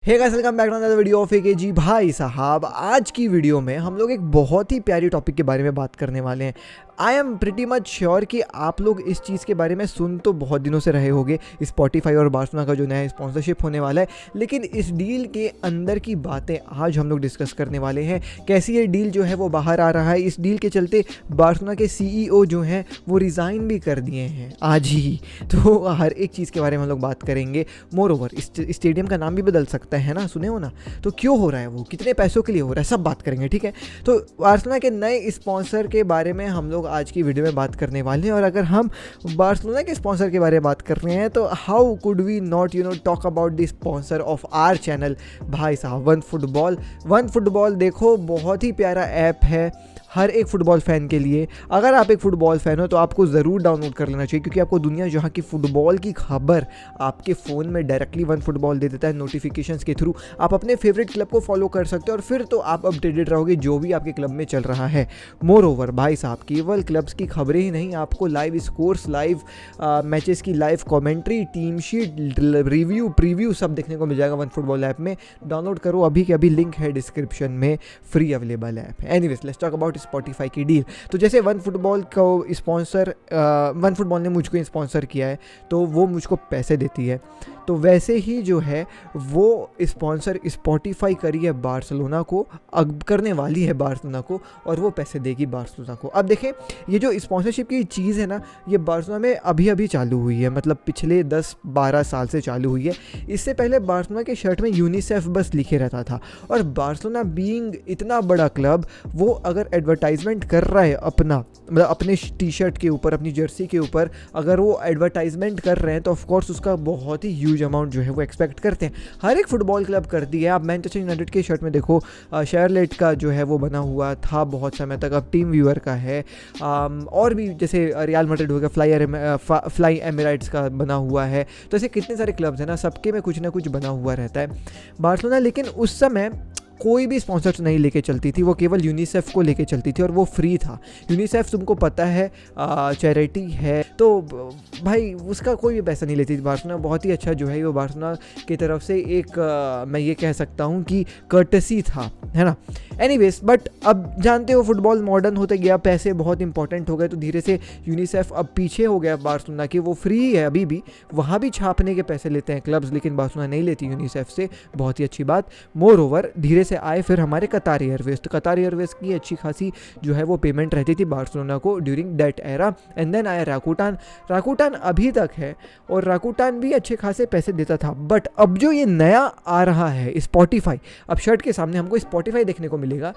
Hey guys, welcome back to another video of AKG. भाई साहब, आज की वीडियो में हम लोग एक बहुत ही प्यारी टॉपिक के बारे में बात करने वाले हैं। I am pretty much sure कि आप लोग इस चीज़ के बारे में सुन तो बहुत दिनों से रहे होंगे, स्पॉटिफाई और बार्सलोना का जो नया स्पॉन्सरशिप होने वाला है। लेकिन इस डील के अंदर की बातें आज हम लोग डिस्कस करने वाले हैं। कैसी ये डील जो है वो बाहर आ रहा है, इस डील के चलते बार्सलोना के CEO जो हैं वो रिज़ाइन भी कर दिए हैं आज ही। तो हर एक चीज़ के बारे में हम लोग बात करेंगे। मोर ओवर स्टेडियम का नाम भी बदल सकता है ना, सुने हो ना? तो क्यों हो रहा है, वो कितने पैसों के लिए हो रहा है, सब बात करेंगे, ठीक है। तो बार्सलोना के नए स्पॉन्सर के बारे में हम लोग आज की वीडियो में बात करने वाले हैं। और अगर हम बार्सलोना के स्पॉन्सर के बारे में बात कर रहे हैं तो how could we not talk about the sponsor of our channel. भाई साहब, वन फुटबॉल देखो, बहुत ही प्यारा ऐप है हर एक फ़ुटबॉल फ़ैन के लिए। अगर आप एक फ़ुटबॉल फ़ैन हो तो आपको ज़रूर डाउनलोड कर लेना चाहिए, क्योंकि आपको दुनिया जहाँ की फ़ुटबॉल की खबर आपके फ़ोन में डायरेक्टली वन फुटबॉल दे देता है नोटिफिकेशंस के थ्रू। आप अपने फेवरेट क्लब को फॉलो कर सकते हो और फिर तो आप अपडेटेड रहोगे जो भी आपके क्लब में चल रहा है। मोर ओवर भाई साहब, केवल क्लब्स की खबरें ही नहीं, आपको लाइव स्कोर्स, लाइव मैचेस की live commentary, team sheet, review, preview सब देखने को मिल जाएगा वन फुटबॉल ऐप में। डाउनलोड करो अभी के अभी, लिंक है डिस्क्रिप्शन में, फ्री अवेलेबल ऐप है। Anyways, let's talk about Spotify की डील। तो जैसे वन फुटबॉल ने मुझको स्पॉन्सर किया है तो वो मुझको पैसे देती है, तो वैसे ही जो है वो स्पॉन्सर स्पॉटिफाई करी है बार्सिलोना को, अब करने वाली है बार्सिलोना को, और वो पैसे देगी बार्सिलोना को। अब देखें, ये जो स्पॉन्सरशिप की चीज़ है ना, ये बार्सिलोना में अभी अभी चालू हुई है, मतलब पिछले 10-12 साल से चालू हुई है। इससे पहले बार्सिलोना के शर्ट में यूनिसेफ बस लिखे रहता था। और बार्सिलोना बीइंग इतना बड़ा क्लब, वो अगर एडवर्टाइजमेंट कर रहा है अपना, मतलब अपने टी शर्ट के ऊपर, अपनी जर्सी के ऊपर अगर वो एडवर्टाइजमेंट कर रहे हैं तो ऑफकोर्स उसका बहुत ही ह्यूज अमाउंट जो है वो एक्सपेक्ट करते हैं। हर एक फुटबॉल क्लब करती है। आप मैनचेस्टर यूनाइटेड के शर्ट में देखो, शार्लेट का जो है वो बना हुआ था बहुत समय तक, अब टीम व्यूअर का है। और भी जैसे रियल मैड्रिड हो गया, फ्लाई एमिरेट्स का बना हुआ है। तो ऐसे कितने सारे क्लब्स हैं ना, सबके में कुछ ना कुछ बना हुआ रहता है बार्सिलोना। लेकिन उस समय कोई भी स्पॉन्सर नहीं लेके चलती थी, वो केवल यूनिसेफ को लेके चलती थी और वो फ्री था। यूनिसेफ तुमको पता है चैरिटी है, तो भाई उसका कोई भी पैसा नहीं लेती थी बार्सिलोना। बहुत ही अच्छा जो है वो बार्सिलोना की तरफ से एक मैं ये कह सकता हूँ कि कर्टसी था, है ना। एनीवेज, बट अब जानते हो फुटबॉल मॉडर्न होते गया, पैसे बहुत इंपॉर्टेंट हो गए, तो धीरे से यूनिसेफ अब पीछे हो गया बार्सिलोना के। वो फ्री है अभी भी, वहाँ भी छापने के पैसे लेते हैं क्लब्स, लेकिन बार्सिलोना नहीं लेती यूनिसेफ से, बहुत ही अच्छी बात। मोर ओवर धीरे से आए फिर हमारे कतार एयरवेज, तो कतार एयरवेज की अच्छी खासी जो है वो पेमेंट रहती थी बार्सिलोना को during that era. And then आया राकूटान अभी तक है, और राकूटान भी अच्छे खासे पैसे देता था। बट अब जो ये नया आ रहा है स्पॉटिफाई, अब शर्ट के सामने हमको स्पॉटिफाई देखने को मिलेगा।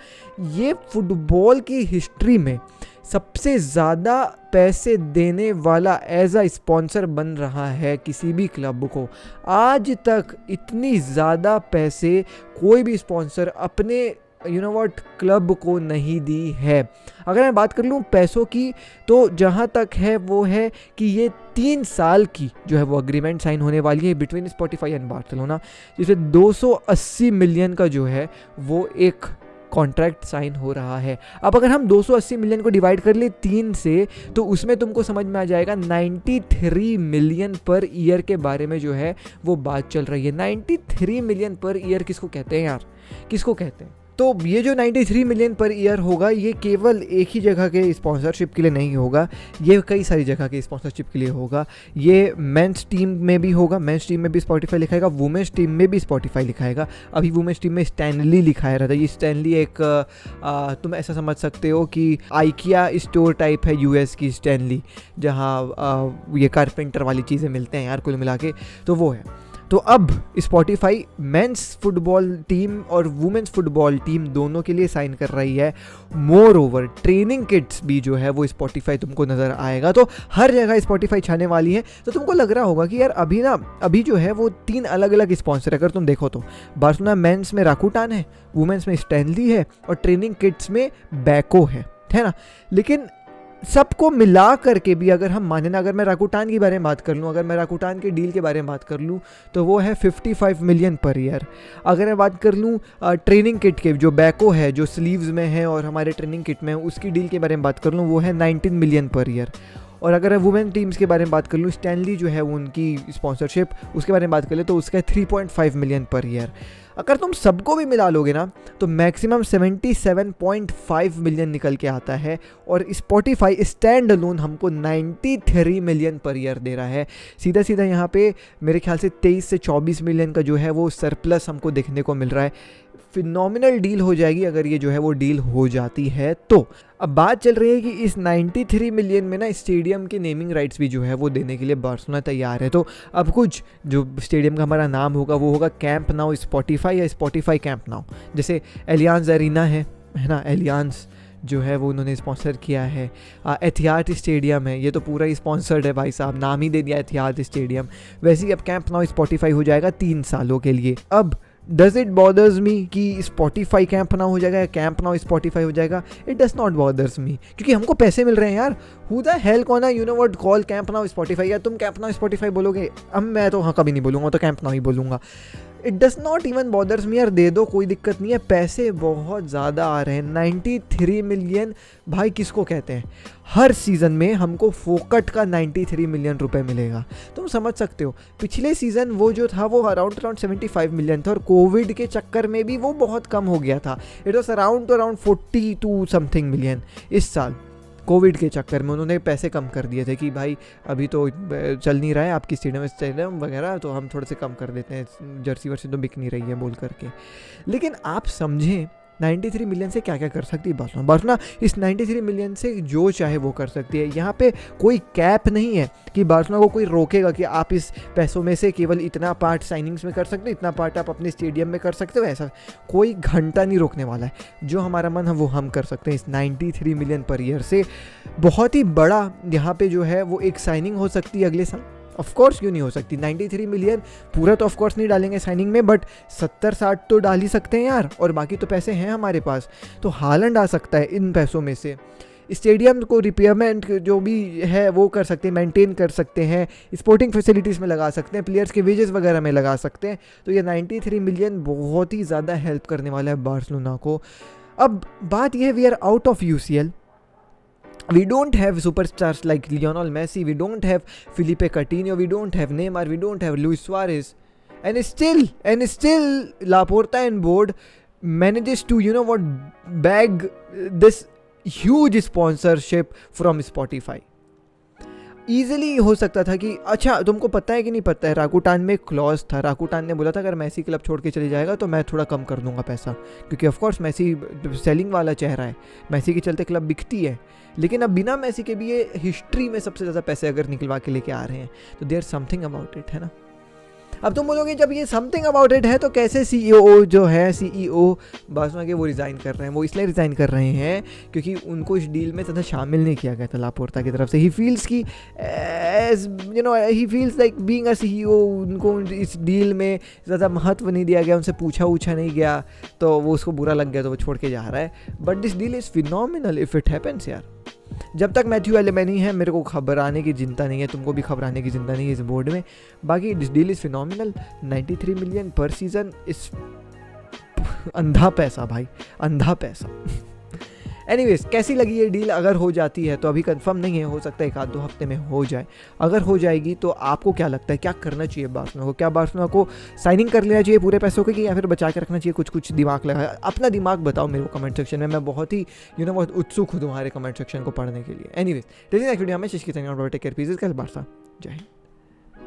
ये फुटबॉल की हिस्ट्री में सबसे ज़्यादा पैसे देने वाला एज अ स्पॉन्सर बन रहा है किसी भी क्लब को। आज तक इतनी ज़्यादा पैसे कोई भी स्पॉन्सर अपने क्लब को नहीं दी है। अगर मैं बात कर लूँ पैसों की, तो जहाँ तक है वो है कि ये 3 साल की जो है वो अग्रीमेंट साइन होने वाली है बिटवीन स्पॉटिफाई एंड बार्सिलोना, जिससे 280 मिलियन का जो है वो एक कॉन्ट्रैक्ट साइन हो रहा है। अब अगर हम 280 मिलियन को डिवाइड कर ले 3 से, तो उसमें तुमको समझ में आ जाएगा 93 मिलियन पर ईयर के बारे में जो है वो बात चल रही है। 93 मिलियन पर ईयर किसको कहते हैं यार, किसको कहते हैं? तो ये जो 93 मिलियन पर ईयर होगा, ये केवल एक ही जगह के स्पॉन्सरशिप के लिए नहीं होगा, ये कई सारी जगह के स्पॉन्सरशिप के लिए होगा। ये मेंस टीम में भी होगा, मेंस टीम में भी स्पॉटिफाई लिखाएगा, वुमेन्स टीम में भी स्पॉटिफाई लिखाएगा। अभी वुमेन्स टीम में स्टैनली लिखाया रहता है। ये स्टैनली एक तुम ऐसा समझ सकते हो कि आइकिया स्टोर टाइप है, US की स्टैनली, जहाँ ये कारपेंटर वाली चीज़ें मिलते हैं यार कुल मिला के, तो वो है। तो अब स्पॉटिफाई मेंस फुटबॉल टीम और वुमेन्स फुटबॉल टीम दोनों के लिए साइन कर रही है। मोर ओवर ट्रेनिंग किट्स भी जो है वो स्पॉटिफाई तुमको नज़र आएगा, तो हर जगह स्पॉटिफाई छाने वाली है। तो तुमको लग रहा होगा कि यार अभी जो है वो 3 अलग अलग स्पॉन्सर, अगर तुम देखो तो बार्सिलोना मेंस में राकूटान है, वुमेन्स में स्टैनली है, और ट्रेनिंग किट्स में बैको है ना। लेकिन सबको मिला करके भी अगर हम माने ना, अगर मैं राकूटान के बारे में बात कर लूँ, अगर मैं राकूटान के डील के बारे में बात कर लूँ, तो वो है 55 मिलियन पर ईयर। अगर मैं बात कर लूँ ट्रेनिंग किट के, जो बैको है, जो स्लीव्स में है और हमारे ट्रेनिंग किट में है, उसकी डील के बारे में बात कर लूँ, वो है 19 मिलियन पर ईयर। और अगर वुमेन टीम्स के बारे में बात कर लूँ, स्टैनली जो है वो उनकी स्पॉन्सरशिप उसके बारे में बात कर ले तो उसका 3.5 मिलियन पर ईयर। अगर तुम सबको भी मिला लोगे ना तो मैक्सिमम 77.5 मिलियन निकल के आता है। और स्पॉटिफाई स्टैंड अलोन हमको 93 मिलियन पर ईयर दे रहा है। सीधा सीधा यहाँ पे मेरे ख्याल से 23 से 24 मिलियन का जो है वो सरप्लस हमको देखने को मिल रहा है। फिनोमिनल डील हो जाएगी अगर ये जो है वो डील हो जाती है तो। अब बात चल रही है कि इस 93 मिलियन में ना स्टेडियम के नेमिंग राइट्स भी जो है वो देने के लिए बार्सिलोना तैयार है। तो अब कुछ जो स्टेडियम का हमारा नाम होगा वो होगा कैंप नाउ स्पॉटिफाई या स्पॉटिफाई कैंप नाउ। जैसे एलियांज अरीना है ना, एलियांज जो है वो उन्होंने स्पॉन्सर किया है। एथिहाद स्टेडियम है, ये तो पूरा ही स्पॉन्सर्ड है भाई साहब, नाम ही दे दिया एथिहाद स्टेडियम। वैसे ही अब कैंप नाउ स्पॉटिफाई हो जाएगा 3 सालों के लिए। अब डज इट बॉदर्स मी कि स्पॉटिफाई कैंप नाउ हो जाएगा या कैंप नाउ स्पॉटिफाई हो जाएगा? It does not bothers me, क्योंकि हमको पैसे मिल रहे हैं यार। हु द हेल कौन है you know what call camp now Spotify? या तुम कैंप नाउ स्पॉटिफाई बोलोगे? अब मैं तो हाँ कभी नहीं बोलूँगा, तो कैंप नाउ ही बोलूँगा। It does not even bothers me यार, दे दो कोई दिक्कत नहीं है। पैसे बहुत ज़्यादा आ रहे हैं, 93 मिलियन भाई किसको कहते हैं? हर सीज़न में हमको फोकट का 93 मिलियन रुपए मिलेगा। तुम समझ सकते हो पिछले सीज़न वो जो था वो अराउंड 75 मिलियन था और कोविड के चक्कर में भी वो बहुत कम हो गया था। It was around 42 something million. इस साल कोविड के चक्कर में उन्होंने पैसे कम कर दिए थे कि भाई अभी तो चल नहीं रहा है आपकी स्टेडियम वगैरह, तो हम थोड़े से कम कर देते हैं, जर्सी वर्सी तो बिक नहीं रही है बोल करके। लेकिन आप समझें 93 मिलियन से क्या क्या कर सकती है बार्सिलोना। बार्सिलोना इस 93 मिलियन से जो चाहे वो कर सकती है। यहाँ पे कोई कैप नहीं है कि बार्सिलोना को कोई रोकेगा कि आप इस पैसों में से केवल इतना पार्ट साइनिंग्स में कर सकते हो, इतना पार्ट आप अपने स्टेडियम में कर सकते हो। ऐसा कोई घंटा नहीं रोकने वाला है। जो हमारा मन है वो हम कर सकते हैं इस 93 मिलियन पर ईयर से। बहुत ही बड़ा यहाँ पे जो है वो एक साइनिंग हो सकती है अगले साल। ऑफ कोर्स क्यों नहीं हो सकती? 93 मिलियन पूरा तो ऑफ कोर्स नहीं डालेंगे साइनिंग में, बट 70-60 तो डाल ही सकते हैं यार, और बाकी तो पैसे हैं हमारे पास। तो हालैंड आ सकता है इन पैसों में से। स्टेडियम को रिपेयरमेंट जो भी है वो कर सकते हैं, मेंटेन कर सकते हैं, स्पोर्टिंग फैसिलिटीज़ में लगा सकते हैं, प्लेयर्स के वेजेस वगैरह में लगा सकते हैं। तो ये 93 मिलियन बहुत ही ज़्यादा हेल्प करने वाला है बार्सिलोना को। अब बात यह है we are out of UCL. We don't have superstars like Lionel Messi, we don't have Felipe Coutinho, we don't have Neymar, we don't have Luis Suarez, and still Laporta and board manages to bag this huge sponsorship from Spotify. Easily हो सकता था कि अच्छा तुमको पता है कि नहीं पता है, राकुटान में एक क्लॉज था। राकुटान ने बोला था अगर मैसी क्लब छोड़ के चले जाएगा तो मैं थोड़ा कम कर दूंगा पैसा, क्योंकि ऑफ कोर्स मैसी सेलिंग वाला चेहरा है, मैसी के चलते क्लब बिकती है। लेकिन अब बिना मैसी के भी ये हिस्ट्री में सबसे ज़्यादा पैसे अगर निकलवा के लेके आ रहे हैं तो देयर समथिंग अबाउट इट, है ना। अब तुम बोलोगे जब ये समथिंग अबाउट इट है तो कैसे CEO जो है CEO बार्सिलोना के वो रिज़ाइन कर रहे हैं? वो इसलिए रिज़ाइन कर रहे हैं क्योंकि उनको इस डील में ज़्यादा शामिल नहीं किया गया था लापोर्ता की तरफ से। ही फील्स की he feels like being a CEO उनको इस डील में ज़्यादा महत्व नहीं दिया गया, उनसे पूछा नहीं गया, तो वो उसको बुरा लग गया तो वो छोड़ के जा रहा है। But this deal is phenomenal if it happens यार। जब तक मैथ्यू एलेमनी है मेरे को घबराने की चिंता नहीं है, तुमको भी घबराने की चिंता नहीं है इस बोर्ड में। बाकी this deal is phenomenal. 93 million पर सीज़न इस अंधा पैसा भाई, अंधा पैसा। एनीवेज कैसी लगी ये डील? अगर हो जाती है तो अभी कंफर्म नहीं है, हो सकता है 1-2 हफ्ते में हो जाए। अगर हो जाएगी तो आपको क्या लगता है क्या करना चाहिए बार्सिलोना को? क्या बार्सिलोना को साइनिंग कर लेना चाहिए पूरे पैसों के, या फिर बचा के रखना चाहिए? कुछ दिमाग लगा, अपना दिमाग बताओ मेरे को कमेंट सेक्शन में। मैं बहुत ही बहुत उत्सुक हूँ तुम्हारे कमेंट सेक्शन को पढ़ने के लिए। एनीवेज नेक्स्ट वीडियो में टेक केयर पीसेस कल बार्सा। जय हिंद।